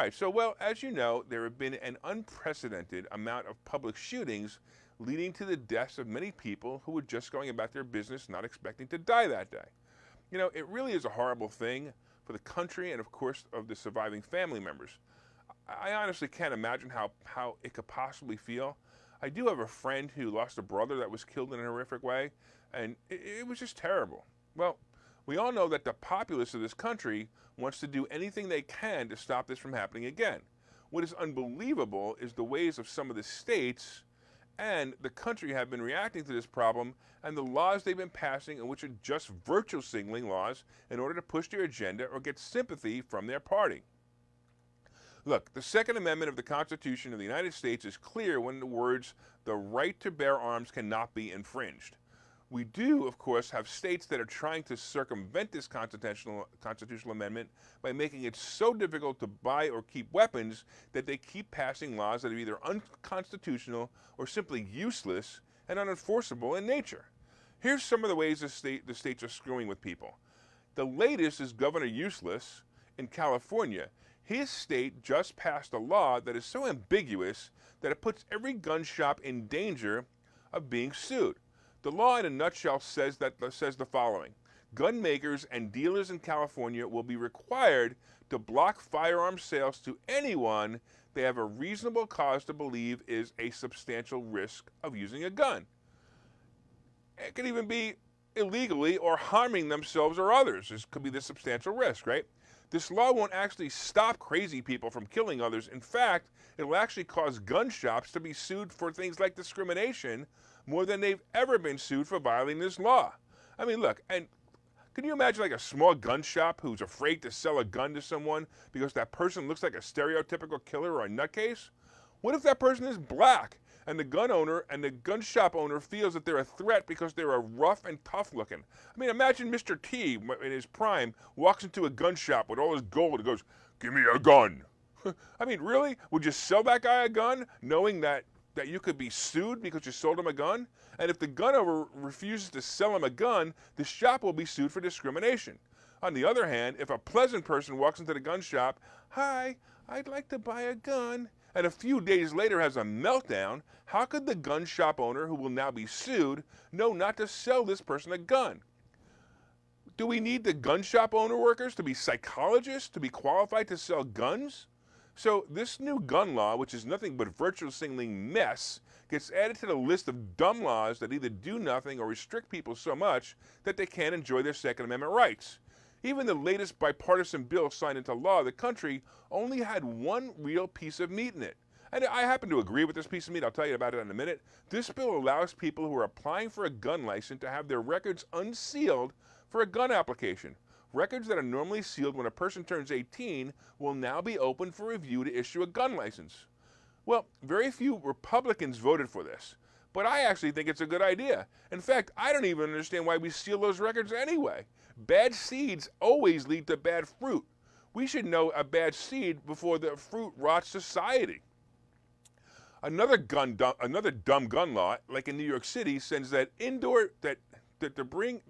right, so, well, as you know, there have been an unprecedented amount of public shootings leading to the deaths of many people who were just going about their business not expecting to die that day. You know, it really is a horrible thing for the country and, of course, of the surviving family members. I honestly can't imagine how it could possibly feel. I do have a friend who lost a brother that was killed in a horrific way, and it was just terrible. Well, we all know that the populace of this country wants to do anything they can to stop this from happening again. What is unbelievable is the ways of some of the states and the country have been reacting to this problem and the laws they've been passing, in which are just virtue signaling laws in order to push their agenda or get sympathy from their party. Look, the Second Amendment of the Constitution of the United States is clear when the words, "the right to bear arms cannot be infringed." We do, of course, have states that are trying to circumvent this constitutional amendment by making it so difficult to buy or keep weapons that they keep passing laws that are either unconstitutional or simply useless and unenforceable in nature. Here's some of the ways the states are screwing with people. The latest is Governor Useless in California. His state just passed a law that is so ambiguous that it puts every gun shop in danger of being sued. The law in a nutshell says the following: gun makers and dealers in California will be required to block firearm sales to anyone they have a reasonable cause to believe is a substantial risk of using a gun. It could even be illegally or harming themselves or others. This could be the substantial risk, right? This law won't actually stop crazy people from killing others. In fact, it will actually cause gun shops to be sued for things like discrimination more than they've ever been sued for violating this law. I mean, look, and can you imagine like a small gun shop who's afraid to sell a gun to someone because that person looks like a stereotypical killer or a nutcase? What if that person is black and the gun owner and the gun shop owner feels that they're a threat because they're a rough and tough looking? I mean, imagine Mr. T in his prime walks into a gun shop with all his gold and goes, "Give me a gun." I mean, really? Would you sell that guy a gun knowing that you could be sued because you sold him a gun? And if the gun owner refuses to sell him a gun, the shop will be sued for discrimination. On the other hand, if a pleasant person walks into the gun shop, "Hi, I'd like to buy a gun," and a few days later has a meltdown, how could the gun shop owner, who will now be sued, know not to sell this person a gun? Do we need the gun shop owner workers to be psychologists to be qualified to sell guns? So this new gun law, which is nothing but virtue signaling mess, gets added to the list of dumb laws that either do nothing or restrict people so much that they can't enjoy their Second Amendment rights. Even the latest bipartisan bill signed into law, the country only had one real piece of meat in it. And I happen to agree with this piece of meat. I'll tell you about it in a minute. This bill allows people who are applying for a gun license to have their records unsealed for a gun application. Records that are normally sealed when a person turns 18 will now be open for review to issue a gun license. Well, very few Republicans voted for this, but I actually think it's a good idea. In fact, I don't even understand why we seal those records anyway. Bad seeds always lead to bad fruit. We should know a bad seed before the fruit rots society. Another dumb gun law, like in New York City, says that to bring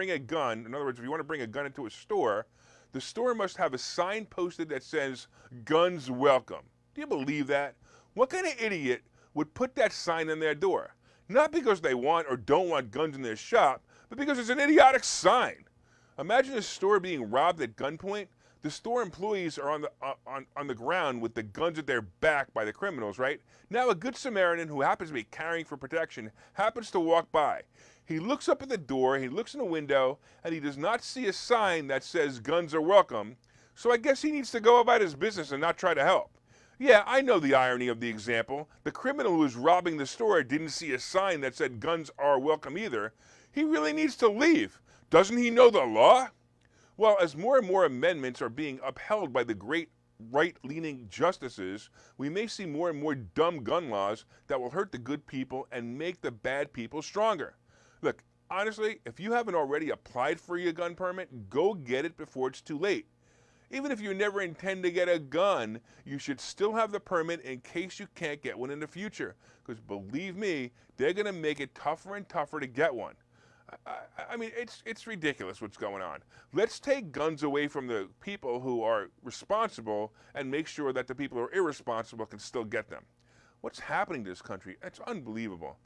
a gun, in other words, if you want to bring a gun into a store, the store must have a sign posted that says, "Guns welcome." Do you believe that? What kind of idiot would put that sign on their door? Not because they want or don't want guns in their shop, but because it's an idiotic sign. Imagine a store being robbed at gunpoint. The store employees are on the ground with the guns at their back by the criminals, right? Now a good Samaritan who happens to be carrying for protection happens to walk by. He looks up at the door, he looks in the window, and he does not see a sign that says "Guns are welcome," so I guess he needs to go about his business and not try to help. Yeah, I know the irony of the example. The criminal who was robbing the store didn't see a sign that said "Guns are welcome" either. He really needs to leave. Doesn't he know the law? Well, as more and more amendments are being upheld by the great right-leaning justices, we may see more and more dumb gun laws that will hurt the good people and make the bad people stronger. Look, honestly, if you haven't already applied for your gun permit, go get it before it's too late. Even if you never intend to get a gun, you should still have the permit in case you can't get one in the future. Because believe me, they're going to make it tougher and tougher to get one. I mean, it's ridiculous what's going on. Let's take guns away from the people who are responsible and make sure that the people who are irresponsible can still get them. What's happening to this country? It's unbelievable.